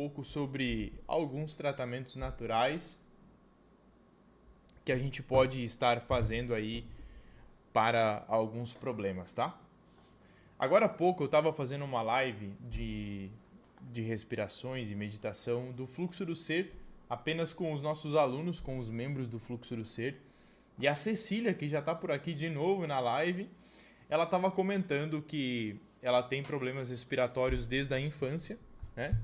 pouco sobre alguns tratamentos naturais que a gente pode estar fazendo aí para alguns problemas, tá? Agora há pouco eu estava fazendo uma live de respirações e meditação do Fluxo do Ser, apenas com os nossos alunos, com os membros do Fluxo do Ser. E a Cecília, que já está por aqui de novo na live, ela estava comentando que ela tem problemas respiratórios desde a infância, né?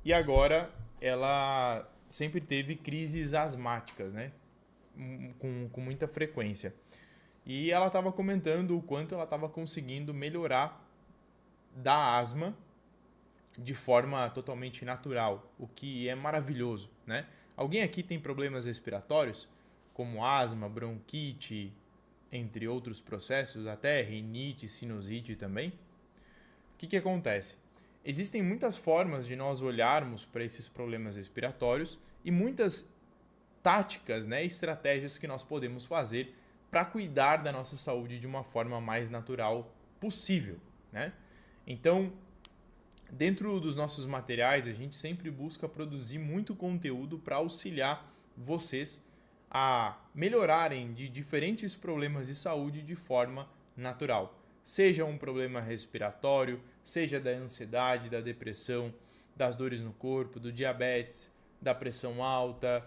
E agora ela sempre teve crises asmáticas, né? Com muita frequência. E ela estava comentando o quanto ela estava conseguindo melhorar da asma de forma totalmente natural, o que é maravilhoso, né? Alguém aqui tem problemas respiratórios, como asma, bronquite, entre outros processos, até rinite, sinusite também? O que acontece? Existem muitas formas de nós olharmos para esses problemas respiratórios e muitas táticas, né, estratégias que nós podemos fazer para cuidar da nossa saúde de uma forma mais natural possível, né? Então, dentro dos nossos materiais, a gente sempre busca produzir muito conteúdo para auxiliar vocês a melhorarem de diferentes problemas de saúde de forma natural. Seja um problema respiratório, seja da ansiedade, da depressão, das dores no corpo, do diabetes, da pressão alta,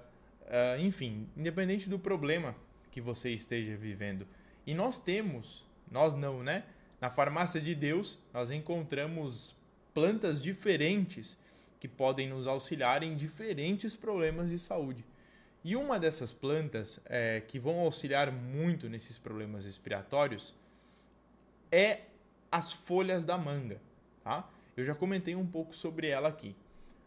enfim, independente do problema que você esteja vivendo. E nós não, né? Na farmácia de Deus, nós encontramos plantas diferentes que podem nos auxiliar em diferentes problemas de saúde. E uma dessas plantas que vão auxiliar muito nesses problemas respiratórios é as folhas da manga, tá? Eu já comentei um pouco sobre ela aqui.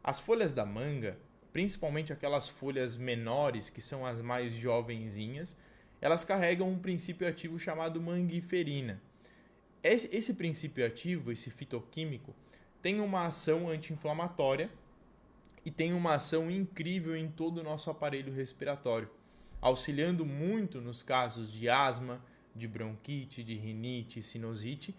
As folhas da manga, principalmente aquelas folhas menores, que são as mais jovenzinhas, elas carregam um princípio ativo chamado mangiferina. Esse princípio ativo, esse fitoquímico, tem uma ação anti-inflamatória e tem uma ação incrível em todo o nosso aparelho respiratório, auxiliando muito nos casos de asma, de bronquite, de rinite, sinusite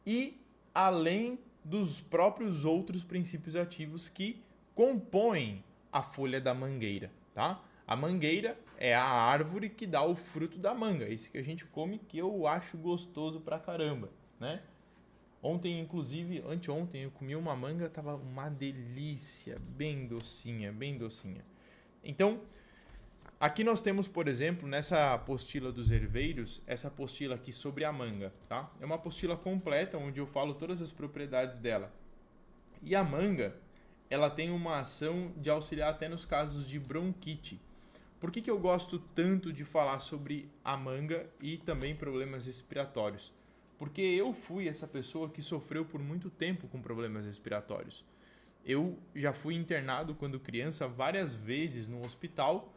e além dos próprios outros princípios ativos que compõem a folha da mangueira, tá? A mangueira é a árvore que dá o fruto da manga, esse que a gente come, que eu acho gostoso pra caramba, né? Ontem, inclusive, anteontem, eu comi uma manga, tava uma delícia, bem docinha, bem docinha. Então, aqui nós temos, por exemplo, nessa apostila dos herveiros, essa apostila aqui sobre a manga, tá? É uma apostila completa onde eu falo todas as propriedades dela. E a manga, ela tem uma ação de auxiliar até nos casos de bronquite. Por que eu gosto tanto de falar sobre a manga e também problemas respiratórios? Porque eu fui essa pessoa que sofreu por muito tempo com problemas respiratórios. Eu já fui internado quando criança várias vezes no hospital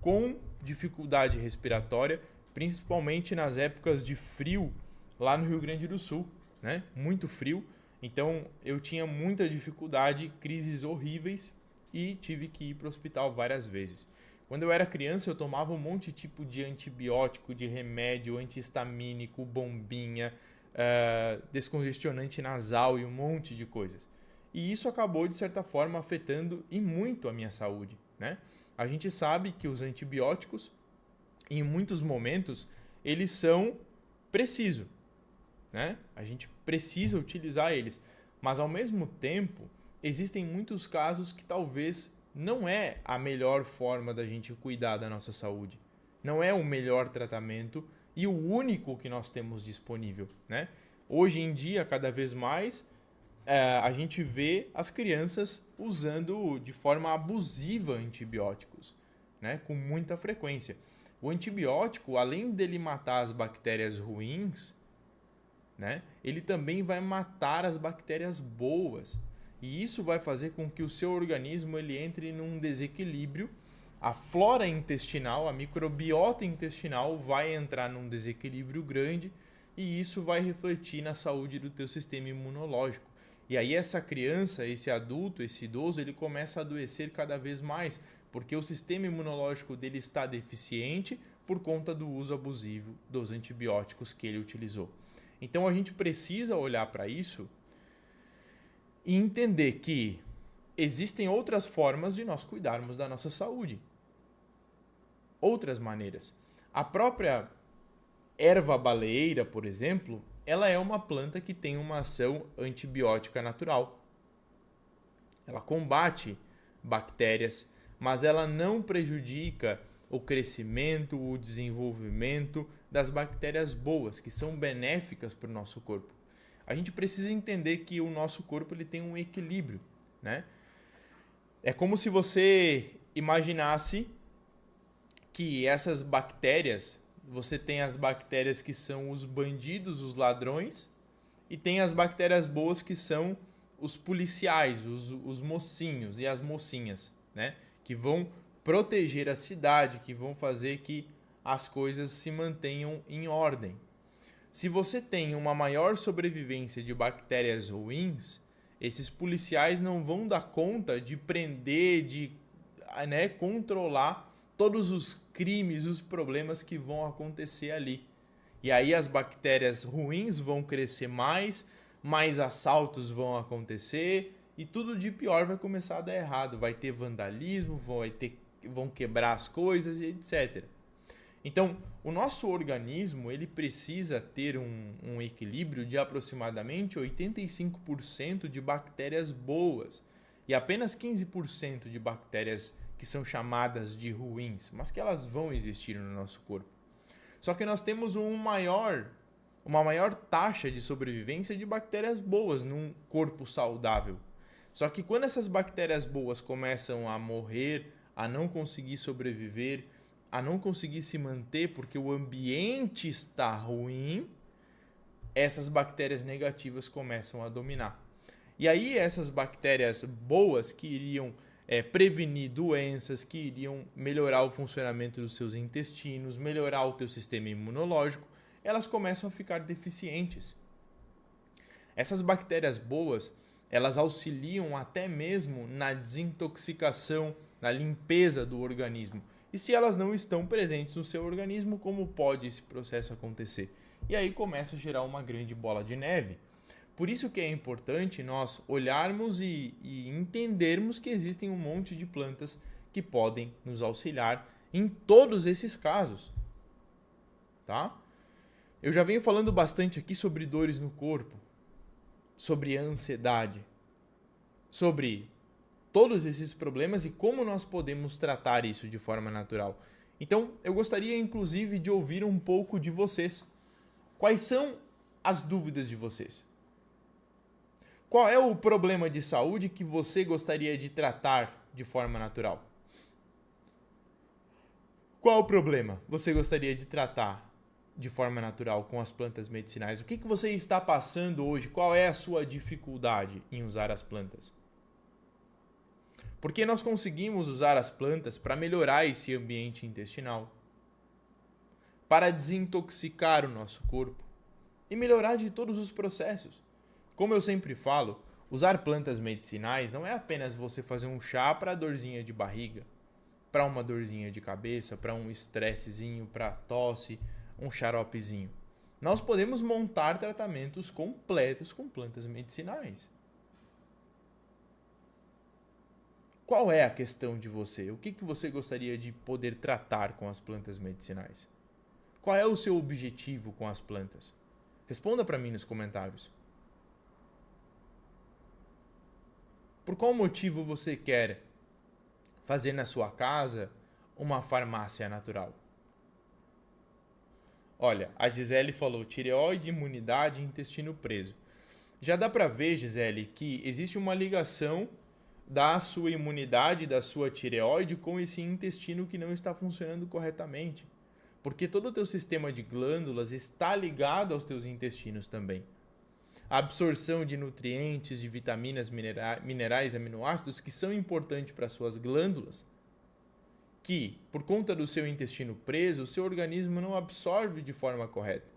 com dificuldade respiratória, principalmente nas épocas de frio lá no Rio Grande do Sul, né? Muito frio. Então eu tinha muita dificuldade, crises horríveis e tive que ir para o hospital várias vezes. Quando eu era criança, eu tomava um monte tipo de antibiótico, de remédio antihistamínico, bombinha, descongestionante nasal e um monte de coisas. E isso acabou, de certa forma, afetando e muito a minha saúde, né? A gente sabe que os antibióticos, em muitos momentos, eles são precisos, né? A gente precisa utilizar eles, mas ao mesmo tempo, existem muitos casos que talvez não é a melhor forma da gente cuidar da nossa saúde. Não é o melhor tratamento e o único que nós temos disponível, né? Hoje em dia, cada vez mais, a gente vê as crianças usando de forma abusiva antibióticos, né? Com muita frequência. O antibiótico, além dele matar as bactérias ruins, né? Ele também vai matar as bactérias boas. E isso vai fazer com que o seu organismo ele entre num desequilíbrio. A flora intestinal, a microbiota intestinal vai entrar num desequilíbrio grande e isso vai refletir na saúde do teu sistema imunológico. E aí essa criança, esse adulto, esse idoso, ele começa a adoecer cada vez mais, porque o sistema imunológico dele está deficiente por conta do uso abusivo dos antibióticos que ele utilizou. Então a gente precisa olhar para isso e entender que existem outras formas de nós cuidarmos da nossa saúde. Outras maneiras. A própria erva baleeira, por exemplo, ela é uma planta que tem uma ação antibiótica natural. Ela combate bactérias, mas ela não prejudica o crescimento, o desenvolvimento das bactérias boas, que são benéficas para o nosso corpo. A gente precisa entender que o nosso corpo ele tem um equilíbrio, né? É como se você imaginasse que essas bactérias, você tem as bactérias que são os bandidos, os ladrões, e tem as bactérias boas que são os policiais, os mocinhos e as mocinhas, né? Que vão proteger a cidade, que vão fazer que as coisas se mantenham em ordem. Se você tem uma maior sobrevivência de bactérias ruins, esses policiais não vão dar conta de prender, de controlar todos os crimes, os problemas que vão acontecer ali. E aí as bactérias ruins vão crescer mais assaltos vão acontecer e tudo de pior vai começar a dar errado. Vai ter vandalismo, vão quebrar as coisas e etc. Então, o nosso organismo ele precisa ter um equilíbrio de aproximadamente 85% de bactérias boas e apenas 15% de bactérias que são chamadas de ruins, mas que elas vão existir no nosso corpo. Só que nós temos uma maior taxa de sobrevivência de bactérias boas num corpo saudável. Só que quando essas bactérias boas começam a morrer, a não conseguir sobreviver, a não conseguir se manter porque o ambiente está ruim, essas bactérias negativas começam a dominar. E aí essas bactérias boas que iriam prevenir doenças, que iriam melhorar o funcionamento dos seus intestinos, melhorar o teu sistema imunológico, elas começam a ficar deficientes. Essas bactérias boas, elas auxiliam até mesmo na desintoxicação, na limpeza do organismo. E se elas não estão presentes no seu organismo, como pode esse processo acontecer? E aí começa a gerar uma grande bola de neve. Por isso que é importante nós olharmos e entendermos que existem um monte de plantas que podem nos auxiliar em todos esses casos. Tá? Eu já venho falando bastante aqui sobre dores no corpo, sobre ansiedade, sobre todos esses problemas e como nós podemos tratar isso de forma natural. Então, eu gostaria inclusive de ouvir um pouco de vocês. Quais são as dúvidas de vocês? Qual é o problema de saúde que você gostaria de tratar de forma natural? Qual o problema você gostaria de tratar de forma natural com as plantas medicinais? O que você está passando hoje? Qual é a sua dificuldade em usar as plantas? Porque nós conseguimos usar as plantas para melhorar esse ambiente intestinal, para desintoxicar o nosso corpo e melhorar de todos os processos. Como eu sempre falo, usar plantas medicinais não é apenas você fazer um chá para dorzinha de barriga, para uma dorzinha de cabeça, para um estressezinho, para tosse, um xaropezinho. Nós podemos montar tratamentos completos com plantas medicinais. Qual é a questão de você? O que você gostaria de poder tratar com as plantas medicinais? Qual é o seu objetivo com as plantas? Responda para mim nos comentários. Por qual motivo você quer fazer na sua casa uma farmácia natural? Olha, a Gisele falou tireoide, imunidade e intestino preso. Já dá para ver, Gisele, que existe uma ligação da sua imunidade, da sua tireoide com esse intestino que não está funcionando corretamente. Porque todo o teu sistema de glândulas está ligado aos teus intestinos também. A absorção de nutrientes, de vitaminas, minerais e aminoácidos que são importantes para as suas glândulas, que, por conta do seu intestino preso, o seu organismo não absorve de forma correta.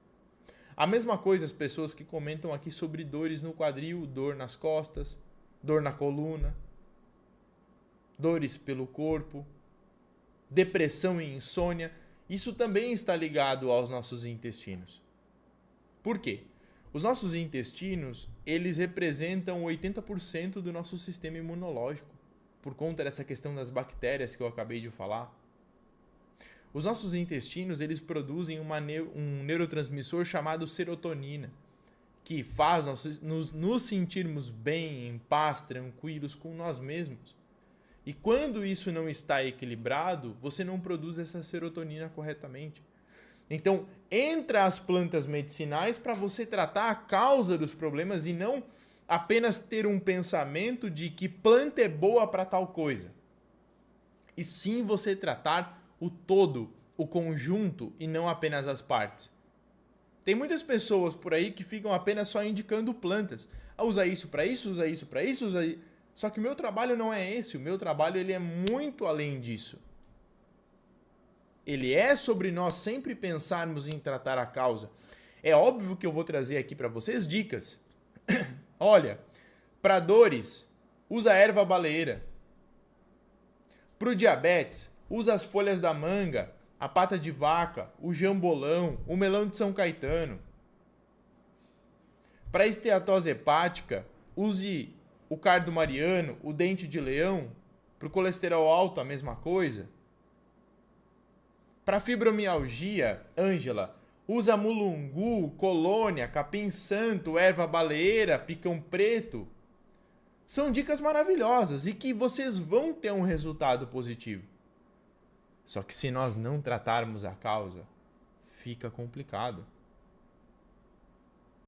A mesma coisa as pessoas que comentam aqui sobre dores no quadril, dor nas costas, dor na coluna, dores pelo corpo, depressão e insônia, isso também está ligado aos nossos intestinos. Por quê? Os nossos intestinos, eles representam 80% do nosso sistema imunológico, por conta dessa questão das bactérias que eu acabei de falar. Os nossos intestinos, eles produzem um neurotransmissor chamado serotonina, que faz nos sentirmos bem, em paz, tranquilos com nós mesmos. E quando isso não está equilibrado, você não produz essa serotonina corretamente. Então, entra as plantas medicinais para você tratar a causa dos problemas e não apenas ter um pensamento de que planta é boa para tal coisa. E sim você tratar o todo, o conjunto e não apenas as partes. Tem muitas pessoas por aí que ficam apenas só indicando plantas. Usa isso para isso, usa isso para isso, usa isso. Só que o meu trabalho não é esse. O meu trabalho ele é muito além disso. Ele é sobre nós sempre pensarmos em tratar a causa. É óbvio que eu vou trazer aqui para vocês dicas. Olha, para dores, usa a erva baleeira. Para o diabetes, usa as folhas da manga, a pata de vaca, o jambolão, o melão de São Caetano. Para esteatose hepática, use o cardo mariano, o dente de leão. Para o colesterol alto, a mesma coisa. Para fibromialgia, Ângela, usa mulungu, colônia, capim santo, erva baleeira, picão preto. São dicas maravilhosas e que vocês vão ter um resultado positivo. Só que se nós não tratarmos a causa, fica complicado.